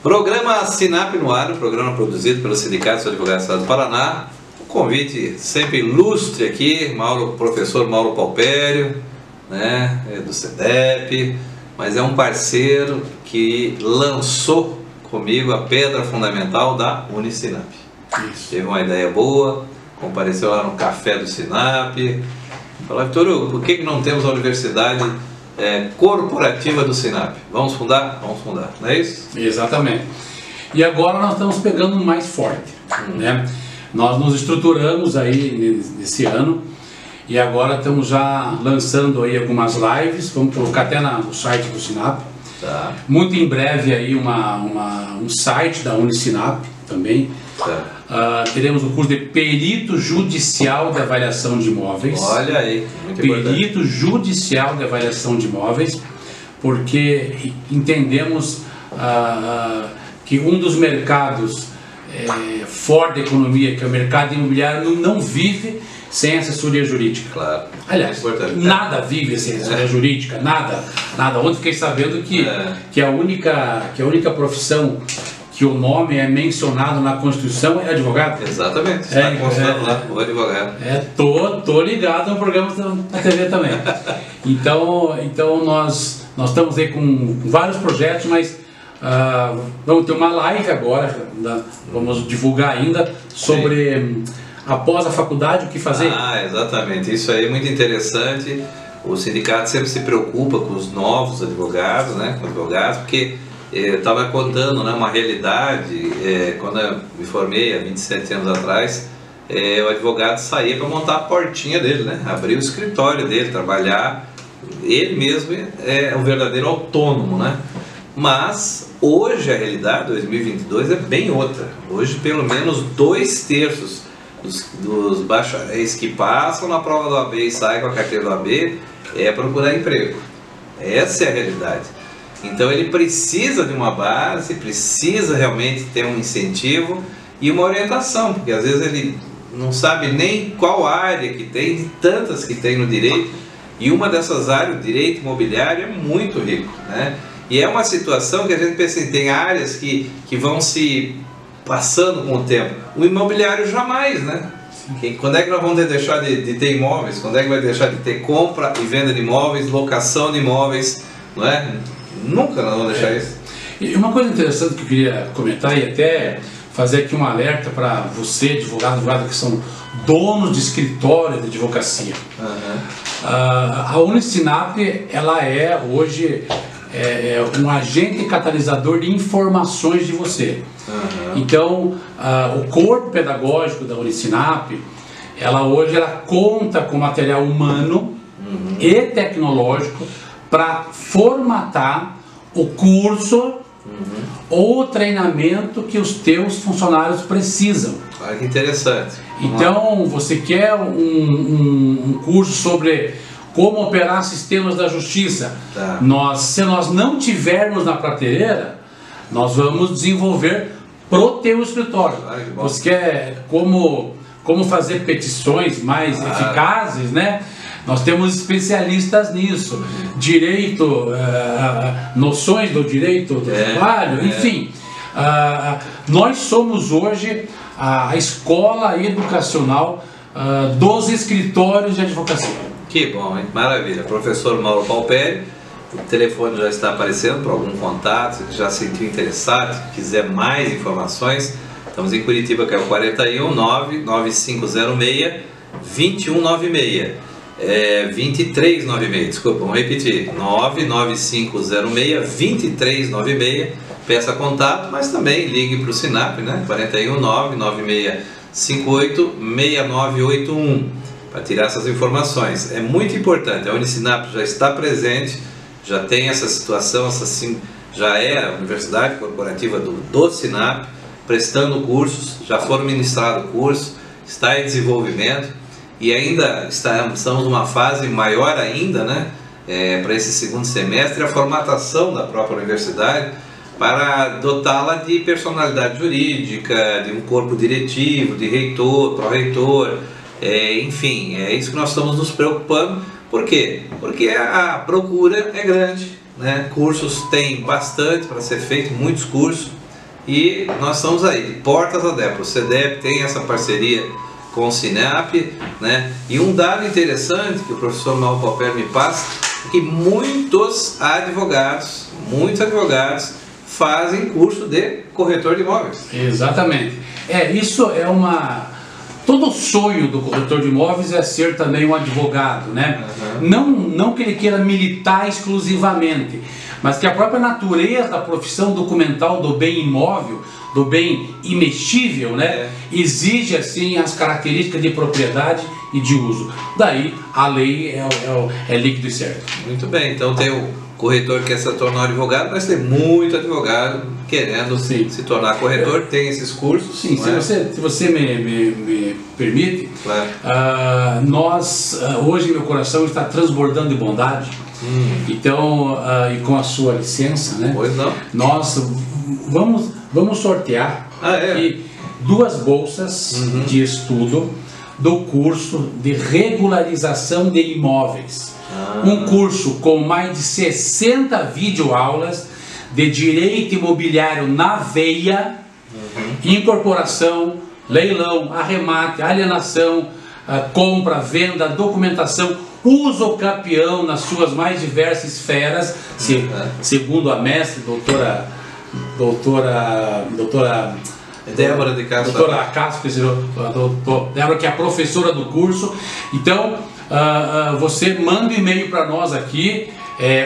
Programa Sinap no ar, um programa produzido pelo Sindicato dos Advogados do Estado do Paraná. Um convite sempre ilustre aqui, professor Mauro Palpério, né, do CEDEP, mas é um parceiro que lançou comigo a pedra fundamental da Unisinap. Isso. Teve uma ideia boa, compareceu lá no café do Sinap, falou: Vitor, por que não temos a universidade corporativa do Sinap? Vamos fundar? Vamos fundar, não é isso? Exatamente. E agora nós estamos pegando mais forte, né? Nós nos estruturamos aí nesse ano e agora estamos já lançando aí algumas lives, vamos colocar até no site do Sinap. Tá. Muito em breve aí um site da Unisinap também. Teremos o curso de Perito Judicial de Avaliação de Imóveis. Olha aí, muito importante. Perito Judicial de Avaliação de Imóveis, porque entendemos que um dos mercados forte da economia, que é o mercado imobiliário, não vive sem assessoria jurídica. Claro. Aliás, nada vive sem assessoria jurídica, nada. Ontem fiquei sabendo que a única profissão que o nome é mencionado na Constituição é advogado. Exatamente, está constando lá, o advogado. Tô ligado no programa da TV também. Então nós estamos aí com vários projetos, mas vamos ter uma live agora, vamos divulgar ainda sobre após a faculdade o que fazer. Exatamente, isso aí é muito interessante. O sindicato sempre se preocupa com os novos advogados, né, porque eu estava contando, né, uma realidade. Quando eu me formei há 27 anos atrás, o advogado saía para montar a portinha dele, né, abrir o escritório dele, trabalhar. Ele mesmo é um verdadeiro autônomo, né? Mas hoje a realidade, 2022, é bem outra. Hoje pelo menos 2/3 dos bacharéis que passam na prova do OAB e saem com a carteira do OAB procurar emprego. Essa é a realidade. Então ele precisa de uma base, precisa realmente ter um incentivo e uma orientação, porque às vezes ele não sabe nem qual área que tem, tantas que tem no direito, e uma dessas áreas, o direito imobiliário, é muito rico, né? E é uma situação que a gente pensa em, tem áreas que vão se passando com o tempo. O imobiliário jamais, né? Quando é que nós vamos deixar de ter imóveis? Quando é que vai deixar de ter compra e venda de imóveis, locação de imóveis, não é? Nunca nós vamos deixar isso. E uma coisa interessante que eu queria comentar e até fazer aqui um alerta para você, advogado, que são donos de escritório de advocacia. A Unisinap, ela é hoje um agente catalisador de informações de você. Então, o corpo pedagógico da Unisinap, hoje ela conta com material humano e tecnológico para formatar o curso ou o treinamento que os teus funcionários precisam. Olha que interessante. Então, você quer um curso sobre como operar sistemas da justiça? Tá. Se nós não tivermos na prateleira, nós vamos desenvolver pro teu escritório. Você quer como fazer petições mais eficazes, né? Nós temos especialistas nisso, direito, noções do direito do trabalho, enfim. Nós somos hoje a escola educacional dos escritórios de advocacia. Que bom, hein? Maravilha. Professor Mauro Palpério, o telefone já está aparecendo para algum contato, se já se sentiu interessado, se quiser mais informações, estamos em Curitiba, que é o 41 99506 2196. 2396, desculpa, vamos repetir, 99506 2396. Peça contato, mas também ligue para o Sinap, né? 41 99658 6981, para tirar essas informações. É muito importante. A Unisinap já está presente, já tem essa situação, já é a Universidade Corporativa do Sinap, prestando cursos, já foram ministrados cursos, está em desenvolvimento. E ainda estamos numa fase maior ainda, né, para esse segundo semestre, a formatação da própria universidade para dotá-la de personalidade jurídica, de um corpo diretivo, de reitor, pró-reitor, enfim, é isso que nós estamos nos preocupando. Por quê? Porque a procura é grande, né? Cursos tem bastante para ser feito, muitos cursos, e nós estamos aí, portas adentro. O CDEP tem essa parceria com o Sinap, né? E um dado interessante que o professor Mauro Paupério me passa é que muitos advogados fazem curso de corretor de imóveis. Exatamente. Isso é todo sonho do corretor de imóveis é ser também um advogado, né? Não que ele queira militar exclusivamente, mas que a própria natureza da profissão documental do bem imóvel, do bem imexível, né, exige assim as características de propriedade e de uso. Daí a lei é líquido e certo. Muito bem, então tem o corretor que quer se tornar um advogado, mas tem muito advogado querendo se tornar corretor, tem esses cursos. Sim, se você me permite, claro. Hoje meu coração está transbordando de bondade. Então, e com a sua licença, né? Pois não. Nós vamos sortear aqui 2 bolsas de estudo do curso de regularização de imóveis. Um curso com mais de 60 videoaulas de direito imobiliário na veia, incorporação, leilão, arremate, alienação, compra, venda, documentação, uso capião nas suas mais diversas esferas, segundo a mestre, doutora Débora de Castro. Doutora Castro, Débora, que é a professora do curso. Então, você manda um e-mail para nós aqui,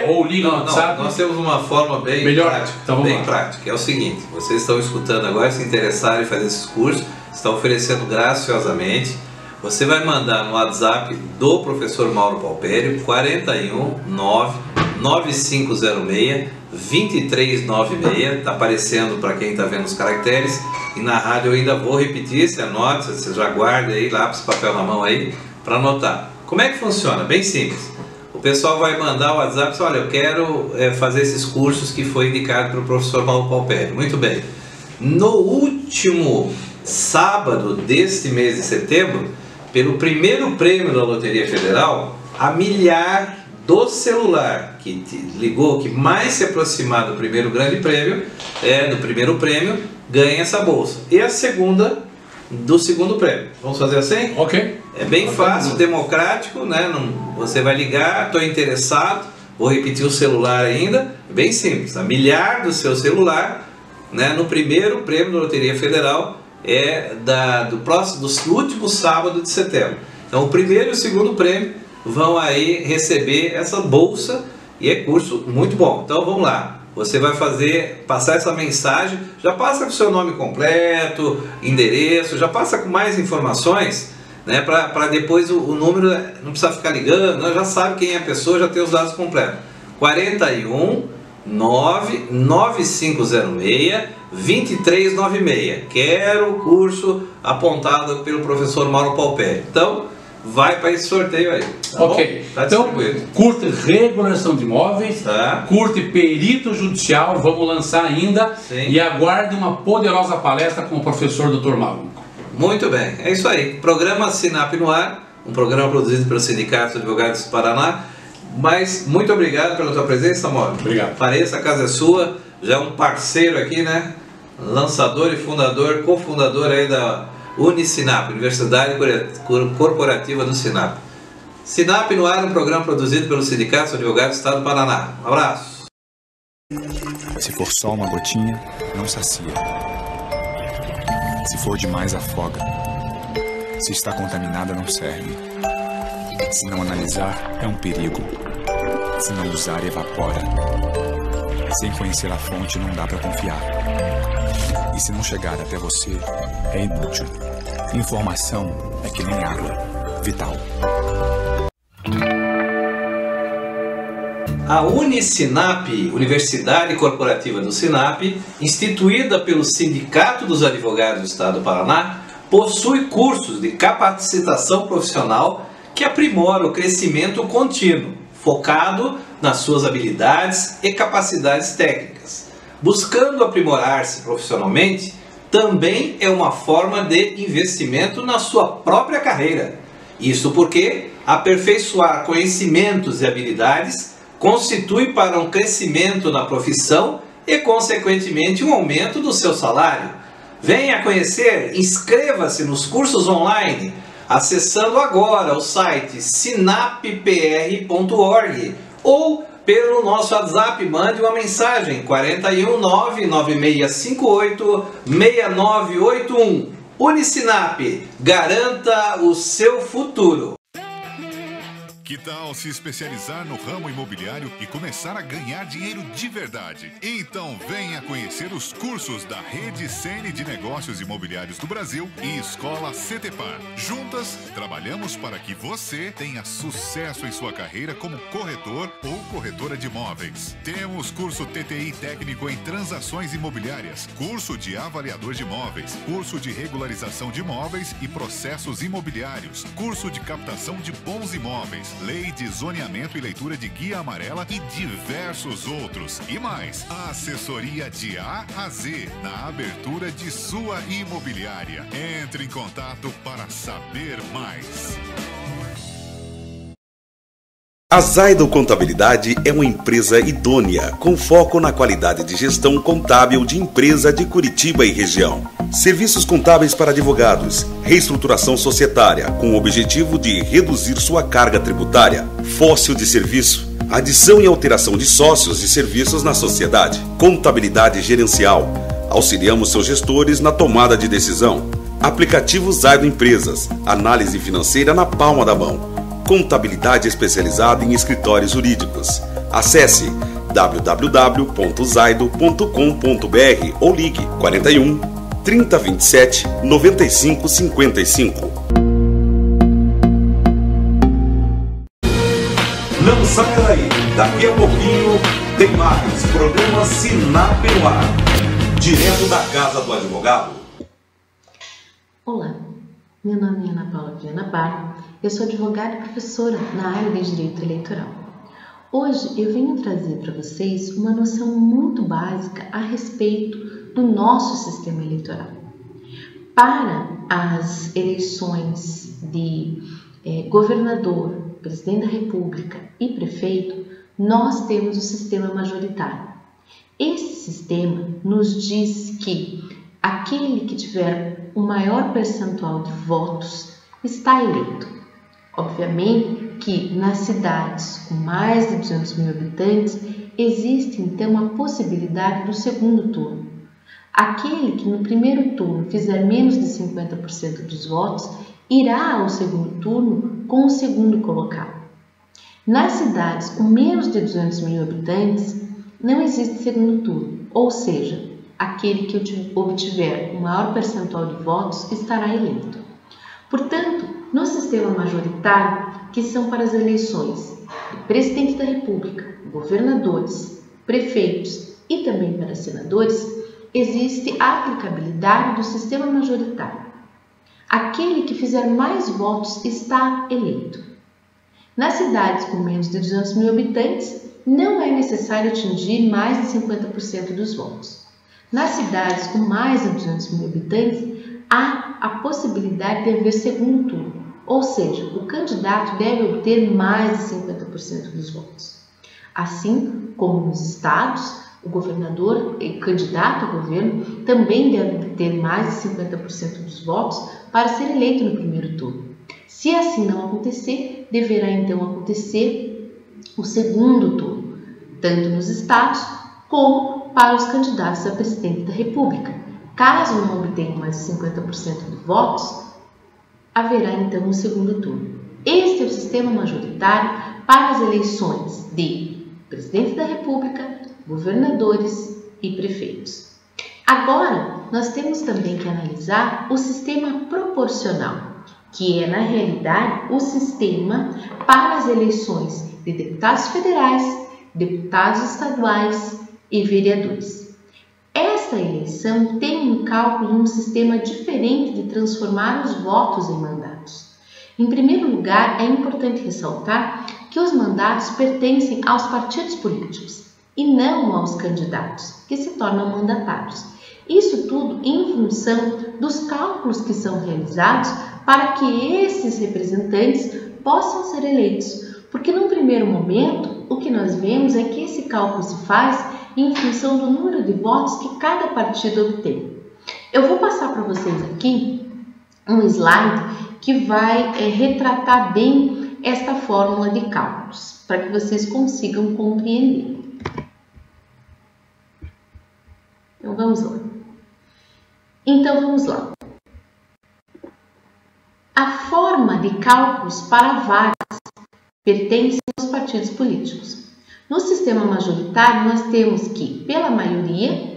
ou liga no WhatsApp. Nós temos uma forma bem prática. Então, bem prática. É o seguinte: vocês estão escutando agora, se interessarem em fazer esses cursos, estão oferecendo graciosamente. Você vai mandar no WhatsApp do professor Mauro Paupério 41 9506 2396, está aparecendo para quem está vendo os caracteres, e na rádio eu ainda vou repetir, se anote, você já guarda aí, lápis, papel na mão aí, para anotar. Como é que funciona? Bem simples. O pessoal vai mandar o WhatsApp e diz, olha, eu quero fazer esses cursos que foi indicado pelo professor Mauro Paupério. Muito bem. No último sábado deste mês de setembro, pelo primeiro prêmio da Loteria Federal, a milhar do celular que te ligou, que mais se aproximar do primeiro grande prêmio, do primeiro prêmio, ganha essa bolsa. E a segunda do segundo prêmio. Vamos fazer assim? Ok. É bem fácil, democrático, né? Você vai ligar, estou interessado, vou repetir o celular ainda, bem simples. A milhar do seu celular, né, no primeiro prêmio da Loteria Federal, do último sábado de setembro. Então o primeiro e o segundo prêmio vão aí receber essa bolsa, e é curso muito bom. Então vamos lá, você vai passar essa mensagem, já passa com o seu nome completo, endereço, já passa com mais informações, né, para depois o número não precisa ficar ligando, já sabe quem é a pessoa, já tem os dados completos. 41 9506 2396. Quero o curso apontado pelo professor Mauro Paupério. Então, vai para esse sorteio aí. Tá ok. Tá então, curte regularização de imóveis, curte perito judicial, vamos lançar ainda. Sim. E aguarde uma poderosa palestra com o professor Dr. Mauro. Muito bem, é isso aí. Programa Sinap no ar, um programa produzido pelo Sindicato de Advogados do Paraná. Mas muito obrigado pela tua presença, Mauro. Obrigado. Pareça, a casa é sua, já é um parceiro aqui, né? Lançador e fundador, cofundador aí da Unisinap, Universidade Corporativa do Sinap. Sinap no ar, um programa produzido pelo Sindicato de Advogados do Estado do Paraná. Um abraço. Se for só uma gotinha, não sacia. Se for demais, afoga. Se está contaminada, não serve. Se não analisar, é um perigo. Se não usar, evapora. Sem conhecer a fonte, não dá para confiar. E se não chegar até você, é inútil. Informação é que nem água. Vital. A Unisinap, Universidade Corporativa do Sinap, instituída pelo Sindicato dos Advogados do Estado do Paraná, possui cursos de capacitação profissional que aprimora o crescimento contínuo, focado nas suas habilidades e capacidades técnicas. Buscando aprimorar-se profissionalmente, também é uma forma de investimento na sua própria carreira. Isso porque aperfeiçoar conhecimentos e habilidades constitui para um crescimento na profissão e, consequentemente, um aumento do seu salário. Venha conhecer, inscreva-se nos cursos online, acessando agora o site sinappr.org ou pelo nosso WhatsApp, mande uma mensagem 41996586981. Unisinap, garanta o seu futuro. Que tal se especializar no ramo imobiliário e começar a ganhar dinheiro de verdade? Então venha conhecer os cursos da Rede Sene de Negócios Imobiliários do Brasil e Escola CTPAR. Juntas, trabalhamos para que você tenha sucesso em sua carreira como corretor ou corretora de imóveis. Temos curso TTI técnico em transações imobiliárias, curso de avaliador de imóveis, curso de regularização de imóveis e processos imobiliários, curso de captação de bons imóveis, lei de zoneamento e leitura de guia amarela e diversos outros. E mais, a assessoria de A a Z na abertura de sua imobiliária. Entre em contato para saber mais. A Zaido Contabilidade é uma empresa idônea, com foco na qualidade de gestão contábil de empresa de Curitiba e região. Serviços contábeis para advogados, reestruturação societária, com o objetivo de reduzir sua carga tributária, fóssil de serviço, adição e alteração de sócios e serviços na sociedade, contabilidade gerencial. Auxiliamos seus gestores na tomada de decisão. Aplicativo Zaido Empresas, análise financeira na palma da mão. Contabilidade especializada em escritórios jurídicos. Acesse www.zaido.com.br ou ligue 41 3027 9555. Não saia daí, daqui a pouquinho tem mais programa Sinap no ar, direto da Casa do Advogado. Olá, meu nome é Ana Paula Viana Barro, eu sou advogada e professora na área de Direito Eleitoral. Hoje eu venho trazer para vocês uma noção muito básica a respeito do nosso sistema eleitoral. Para as eleições de governador, presidente da República e prefeito, nós temos o sistema majoritário. Esse sistema nos diz que aquele que tiver o maior percentual de votos está eleito. Obviamente que nas cidades com mais de 200 mil habitantes existe então a possibilidade do segundo turno. Aquele que no primeiro turno fizer menos de 50% dos votos irá ao segundo turno com o segundo colocado. Nas cidades com menos de 200 mil habitantes não existe segundo turno, ou seja, aquele que obtiver o maior percentual de votos estará eleito. Portanto, no sistema majoritário, que são para as eleições de presidente da República, governadores, prefeitos e também para senadores, existe a aplicabilidade do sistema majoritário. Aquele que fizer mais votos está eleito. Nas cidades com menos de 200 mil habitantes, não é necessário atingir mais de 50% dos votos. Nas cidades com mais de 200 mil habitantes, há a possibilidade de haver segundo turno, ou seja, o candidato deve obter mais de 50% dos votos. Assim como nos estados, o governador e o candidato ao governo também deve ter mais de 50% dos votos para ser eleito no primeiro turno. Se assim não acontecer, deverá então acontecer o segundo turno, tanto nos estados como para os candidatos a presidente da República. Caso não obtenham mais de 50% de votos, haverá então um segundo turno. Este é o sistema majoritário para as eleições de presidente da República, governadores e prefeitos. Agora, nós temos também que analisar o sistema proporcional, que é, na realidade, o sistema para as eleições de deputados federais, deputados estaduais e vereadores. Esta eleição tem um cálculo e um sistema diferente de transformar os votos em mandatos. Em primeiro lugar, é importante ressaltar que os mandatos pertencem aos partidos políticos e não aos candidatos, que se tornam mandatários. Isso tudo em função dos cálculos que são realizados para que esses representantes possam ser eleitos. Porque num primeiro momento, o que nós vemos é que esse cálculo se faz em função do número de votos que cada partido obtém. Eu vou passar para vocês aqui um slide que vai retratar bem esta fórmula de cálculos, para que vocês consigam compreender. Então vamos lá. A forma de cálculos para vagas pertence aos partidos políticos. No sistema majoritário, nós temos que, pela maioria,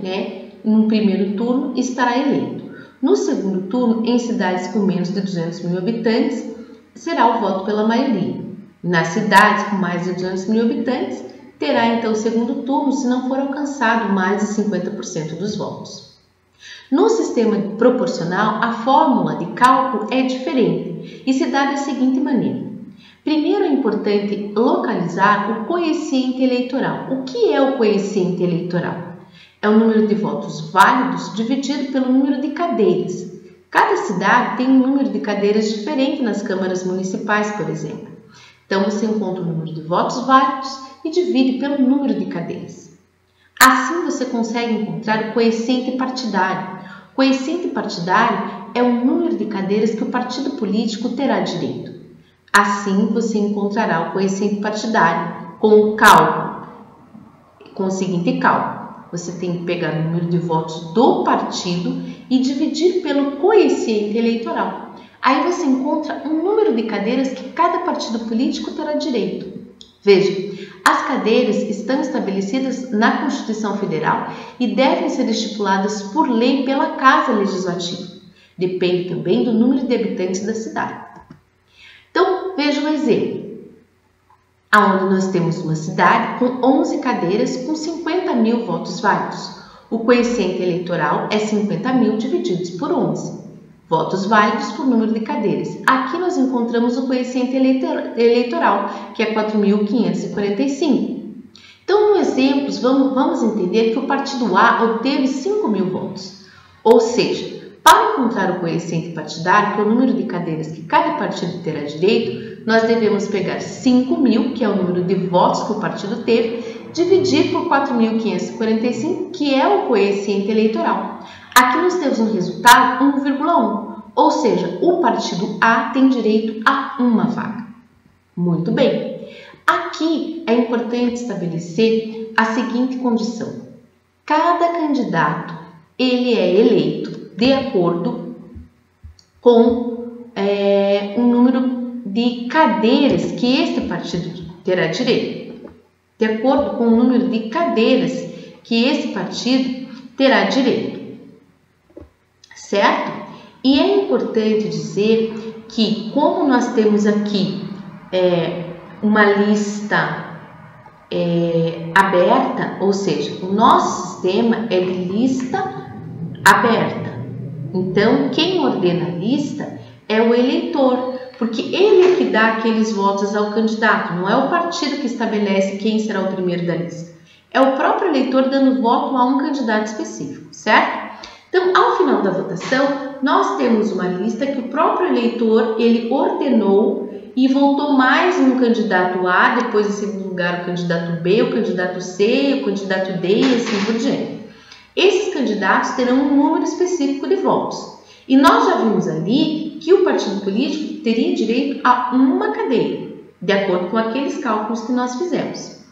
no primeiro turno, estará eleito. No segundo turno, em cidades com menos de 200 mil habitantes, será o voto pela maioria. Nas cidades com mais de 200 mil habitantes, terá então o segundo turno se não for alcançado mais de 50% dos votos. No sistema proporcional, a fórmula de cálculo é diferente e se dá da seguinte maneira. Primeiro é importante localizar o quociente eleitoral. O que é o quociente eleitoral? É o número de votos válidos dividido pelo número de cadeiras. Cada cidade tem um número de cadeiras diferente nas câmaras municipais, por exemplo. Então, você encontra o número de votos válidos e divide pelo número de cadeiras. Assim, você consegue encontrar o quociente partidário. O quociente partidário é o número de cadeiras que o partido político terá direito. Assim, você encontrará o quociente partidário com o seguinte cálculo. Você tem que pegar o número de votos do partido e dividir pelo quociente eleitoral. Aí você encontra um número de cadeiras que cada partido político terá direito. Veja, as cadeiras estão estabelecidas na Constituição Federal e devem ser estipuladas por lei pela Casa Legislativa. Depende também do número de habitantes da cidade. Então, veja um exemplo, onde nós temos uma cidade com 11 cadeiras com 50 mil votos válidos. O quociente eleitoral é 50 mil divididos por 11. Votos válidos por número de cadeiras. Aqui nós encontramos o quociente eleitoral, que é 4.545. Então, no exemplo, vamos entender que o partido A obteve 5 mil votos. Ou seja, para encontrar o quociente partidário, que é o número de cadeiras que cada partido terá direito, nós devemos pegar 5 mil, que é o número de votos que o partido teve, dividir por 4.545, que é o quociente eleitoral. Aqui nós temos um resultado 1,1, ou seja, o partido A tem direito a uma vaga. Muito bem. Aqui é importante estabelecer a seguinte condição. Cada candidato ele é eleito de acordo com o número de cadeiras que este partido terá direito. De acordo com o número de cadeiras que esse partido terá direito. Certo? E é importante dizer que, como nós temos aqui uma lista aberta, ou seja, o nosso sistema é de lista aberta. Então, quem ordena a lista é o eleitor, porque ele é que dá aqueles votos ao candidato, não é o partido que estabelece quem será o primeiro da lista. É o próprio eleitor dando voto a um candidato específico, certo? Então, ao final da votação, nós temos uma lista que o próprio eleitor ele ordenou e votou mais um candidato A, depois em segundo lugar o candidato B, o candidato C, o candidato D e assim por diante. Esses candidatos terão um número específico de votos. E nós já vimos ali que o partido político teria direito a uma cadeira, de acordo com aqueles cálculos que nós fizemos.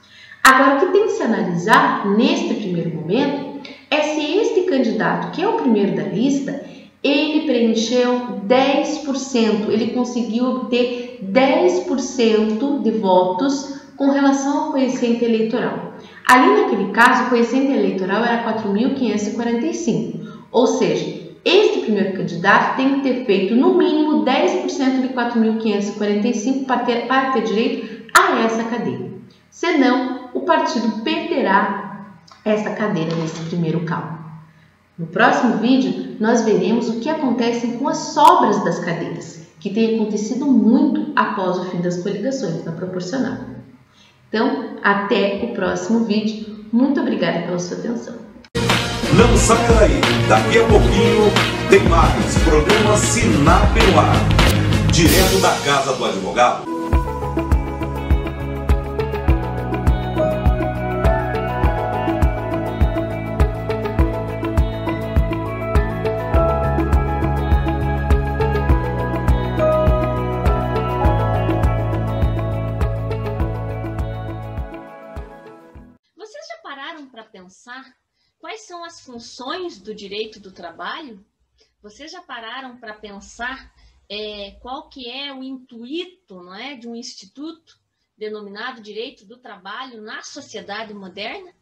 Agora, o que tem que se analisar neste primeiro momento é se este candidato, que é o primeiro da lista, ele preencheu 10%, ele conseguiu obter 10% de votos com relação ao quociente eleitoral. Ali naquele caso, o quociente eleitoral era 4.545, ou seja, este primeiro candidato tem que ter feito no mínimo 10% de 4.545 para ter direito a essa cadeira. Senão, o partido perderá essa cadeira nesse primeiro cálculo. No próximo vídeo, nós veremos o que acontece com as sobras das cadeiras, que tem acontecido muito após o fim das coligações na proporcional. Então, até o próximo vídeo. Muito obrigada pela sua atenção. Não saia daí, daqui a pouquinho tem mais programa Sinap no ar, direto da Casa do Advogado. as funções do direito do trabalho? Vocês já pararam para pensar qual que é o intuito, não é, de um instituto denominado direito do trabalho na sociedade moderna?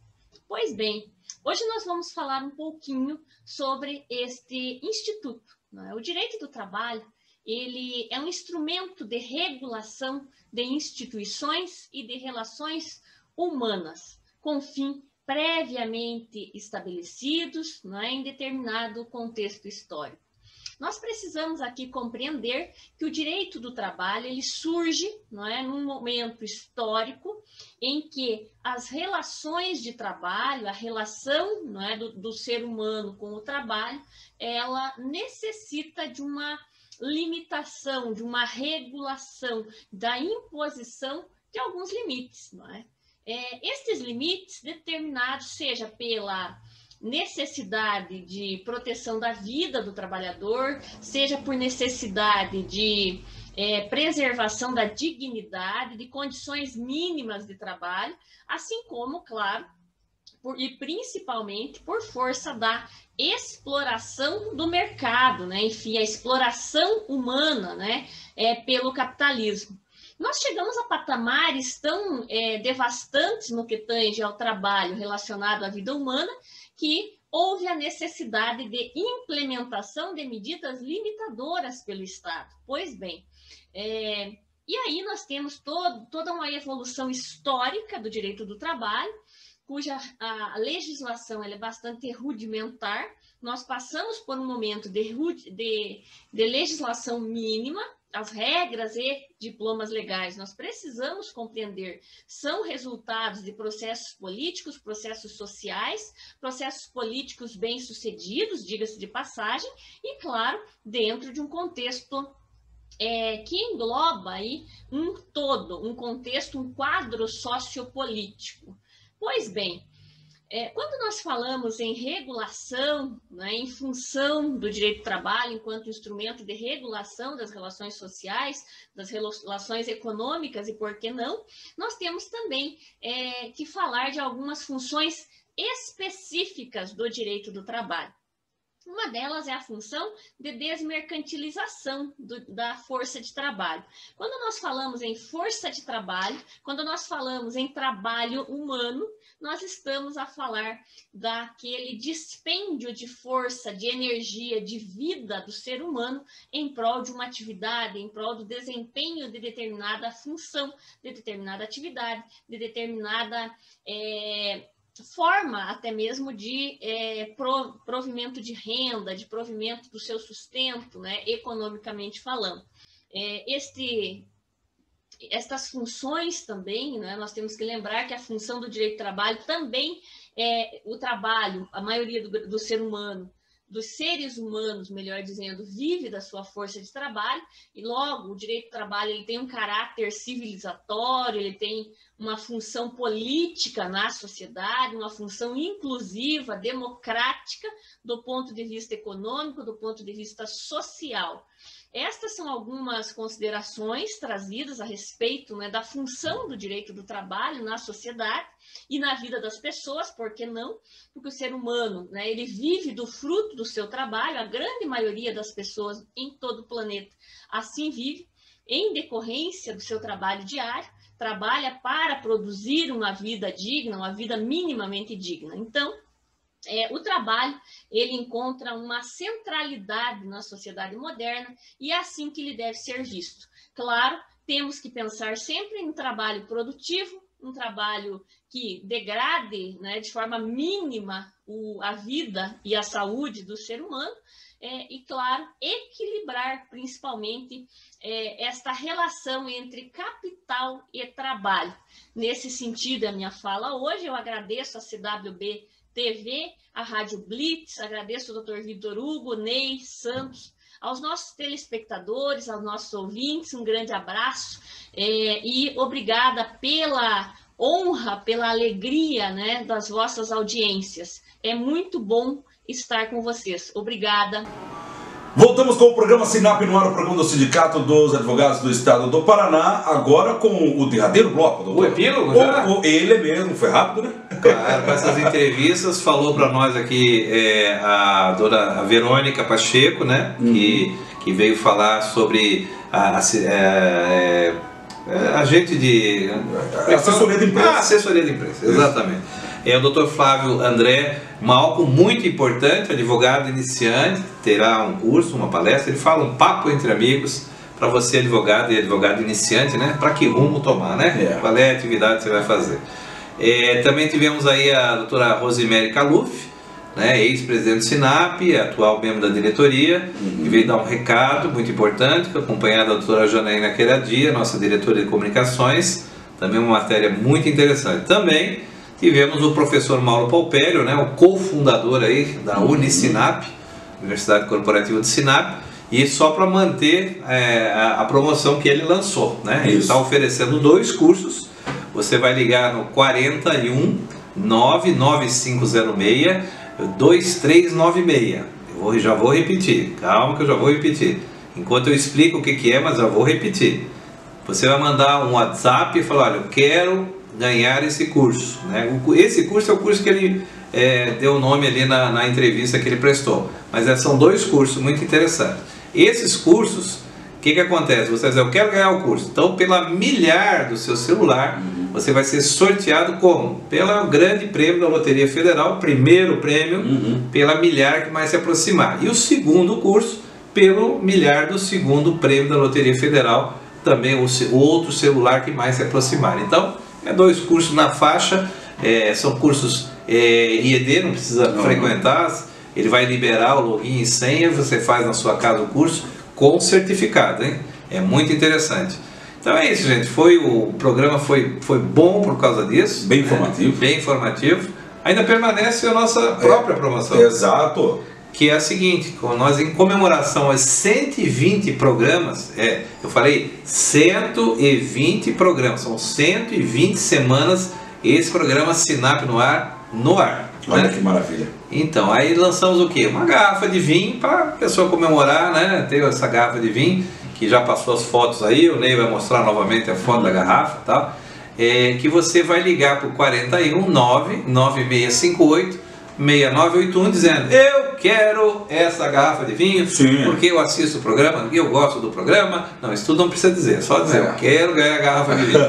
Pois bem, hoje nós vamos falar um pouquinho sobre este instituto, não é? O direito do trabalho, ele é um instrumento de regulação de instituições e de relações humanas, com fim previamente estabelecidos, não é, em determinado contexto histórico. Nós precisamos aqui compreender que o direito do trabalho ele surge, não é, num momento histórico em que as relações de trabalho, a relação, não é, do ser humano com o trabalho, ela necessita de uma limitação, de uma regulação, da imposição de alguns limites, não é? Estes limites determinados seja pela necessidade de proteção da vida do trabalhador, seja por necessidade de preservação da dignidade, de condições mínimas de trabalho, assim como, claro, e principalmente por força da exploração do mercado, né? Enfim, a exploração humana, né? Pelo capitalismo. Nós chegamos a patamares tão devastantes no que tange ao trabalho relacionado à vida humana que houve a necessidade de implementação de medidas limitadoras pelo Estado. Pois bem, e aí nós temos toda uma evolução histórica do direito do trabalho, cuja a legislação ela é bastante rudimentar. Nós passamos por um momento de legislação mínima. As regras e diplomas legais, nós precisamos compreender, são resultados de processos políticos, processos sociais, processos políticos bem-sucedidos, diga-se de passagem, e, claro, dentro de um contexto que engloba aí um todo, um contexto, um quadro sociopolítico. Pois bem, quando nós falamos em regulação, né, em função do direito do trabalho enquanto instrumento de regulação das relações sociais, das relações econômicas e por que não, nós temos também que falar de algumas funções específicas do direito do trabalho. Uma delas é a função de desmercantilização da força de trabalho. Quando nós falamos em força de trabalho, quando nós falamos em trabalho humano, nós estamos a falar daquele dispêndio de força, de energia, de vida do ser humano em prol de uma atividade, em prol do desempenho de determinada função, de determinada atividade, de determinada forma até mesmo de provimento de renda, de provimento do seu sustento, né, economicamente falando. Estas funções também, né, nós temos que lembrar que a função do direito do trabalho também o trabalho, a maioria do ser humano, dos seres humanos, melhor dizendo, vive da sua força de trabalho, e logo o direito do trabalho ele tem um caráter civilizatório, ele tem uma função política na sociedade, uma função inclusiva, democrática, do ponto de vista econômico, do ponto de vista social. Estas são algumas considerações trazidas a respeito, né, da função do direito do trabalho na sociedade e na vida das pessoas, por que não? Porque o ser humano, né, ele vive do fruto do seu trabalho, a grande maioria das pessoas em todo o planeta assim vive, em decorrência do seu trabalho diário, trabalha para produzir uma vida digna, uma vida minimamente digna. Então, o trabalho, ele encontra uma centralidade na sociedade moderna e é assim que ele deve ser visto. Claro, temos que pensar sempre em um trabalho produtivo, um trabalho que degrade, né, de forma mínima a vida e a saúde do ser humano, e, claro, equilibrar principalmente esta relação entre capital e trabalho. Nesse sentido, a minha fala hoje, eu agradeço a CWB TV, a Rádio Blitz, agradeço ao Dr. Vitor Hugo, Ney, Santos, aos nossos telespectadores, aos nossos ouvintes, um grande abraço e obrigada pela honra, pela alegria, né, das vossas audiências. É muito bom estar com vocês. Obrigada. Voltamos com o programa Sinap no ar, o programa do Sindicato dos Advogados do Estado do Paraná, agora com o derradeiro bloco, doutor. O epílogo já? Ele mesmo, foi rápido, né? Claro, com essas entrevistas, falou para nós aqui a dona Verônica Pacheco, né? Que veio falar sobre a gente de... Assessoria de imprensa. Assessoria de imprensa, exatamente. É o Dr. Flávio André Malco, muito importante, advogado iniciante, terá um curso, uma palestra, ele fala um papo entre amigos para você, advogado e advogado iniciante, né? Para que rumo tomar, né? Qual é a atividade que você vai fazer. Também tivemos aí a doutora Rosemary Caluf, né? Ex-presidente do Sinap, atual membro da diretoria, que veio dar um recado muito importante, acompanhada da doutora Janaína Queiradia, nossa diretora de comunicações, também uma matéria muito interessante. Também tivemos o professor Mauro Palpério, né, o cofundador aí da Unisinap, Universidade Corporativa de Sinap, e só para manter a promoção que ele lançou, né? Ele está oferecendo 2 cursos. Você vai ligar no 41 99506 2396. Eu já vou repetir, calma que eu já vou repetir. Enquanto eu explico o que é, mas eu vou repetir. Você vai mandar um WhatsApp e falar, olha, eu quero ganhar esse curso, né? Esse curso é o curso que ele deu o nome ali na entrevista que ele prestou, mas são 2 cursos muito interessantes. Esses cursos, o que acontece? Você vai dizer, eu quero ganhar o curso, então pela milhar do seu celular, você vai ser sorteado como? Pelo grande prêmio da Loteria Federal, primeiro prêmio, pela milhar que mais se aproximar, e o segundo curso, pelo milhar do segundo prêmio da Loteria Federal, também o outro celular que mais se aproximar. Então, 2 cursos na faixa, são cursos IED, não precisa frequentar, ele vai liberar o login e senha, você faz na sua casa o curso com certificado, hein? É muito interessante. Então é isso, gente, o programa foi bom por causa disso. Bem informativo. Bem informativo. Ainda permanece a nossa própria promoção. Exato. Que é a seguinte, nós em comemoração aos 120 programas, eu falei 120 programas, são 120 semanas esse programa Sinap no ar. Olha, né? que maravilha. Então, aí lançamos o quê? Uma garrafa de vinho para a pessoa comemorar, né? Tem essa garrafa de vinho, que já passou as fotos aí, o Ney vai mostrar novamente a foto da garrafa e tal, que você vai ligar para o 41 99658 6981 dizendo, eu quero essa garrafa de vinho, porque eu assisto o programa, eu gosto do programa. Não, isso tudo não precisa dizer, é só dizer, eu quero ganhar a garrafa de vinho.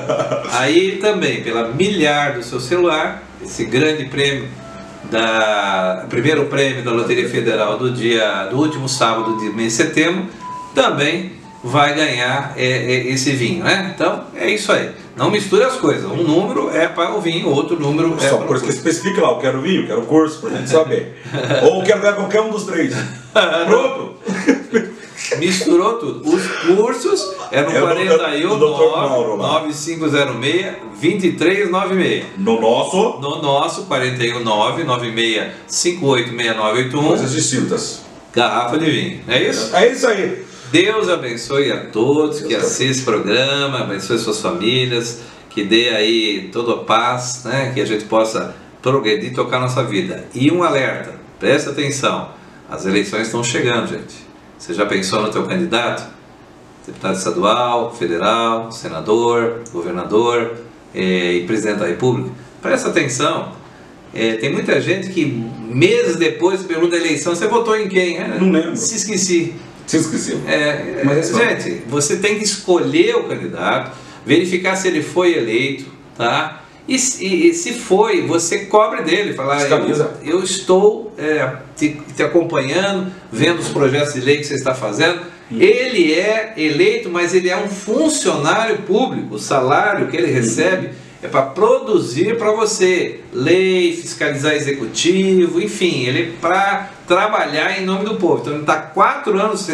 Aí também, pela milhar do seu celular, esse grande prêmio, primeiro prêmio da Loteria Federal do último sábado de mês de setembro, também vai ganhar esse vinho, né? Então, é isso aí. Não misture as coisas. Um número é para o vinho, outro número só por isso que especifica lá, eu quero vinho, eu quero curso, pra gente saber. Ou quero ganhar qualquer um dos 3. Pronto! Misturou tudo. Os cursos é no 41 9506 2396. No nosso 41 996 58 6981. Coisas distintas. Garrafa de vinho. É isso? É isso aí. Deus abençoe a todos que assistem esse programa, abençoe suas famílias, que dê aí toda a paz, né? Que a gente possa progredir e tocar a nossa vida. E um alerta, presta atenção, as eleições estão chegando, gente. Você já pensou no teu candidato? Deputado estadual, federal, senador, governador e presidente da República? Presta atenção. Tem muita gente que meses depois pergunta da eleição, você votou em quem? Não lembro. Se esqueci. Mas gente, você tem que escolher o candidato, verificar se ele foi eleito, tá? E se foi, você cobre dele, falar, eu estou te acompanhando, vendo os projetos de lei que você está fazendo. Ele é eleito, mas ele é um funcionário público, o salário que ele recebe é para produzir para você lei, fiscalizar executivo, enfim, ele é para trabalhar em nome do povo. Então ele está 4 anos,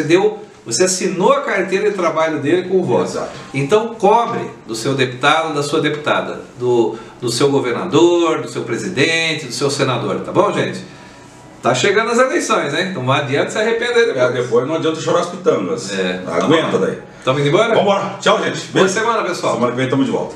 você assinou a carteira de trabalho dele com o voto. Exato. Então cobre do seu deputado, da sua deputada, do seu governador, do seu presidente, do seu senador, tá bom, gente? Tá chegando as eleições, hein? Então não adianta se arrepender depois. Depois não adianta chorar as pitangas. Aguenta daí. Estamos indo embora? Vamos embora. Tchau, gente. Boa semana, pessoal. Semana que vem estamos de volta.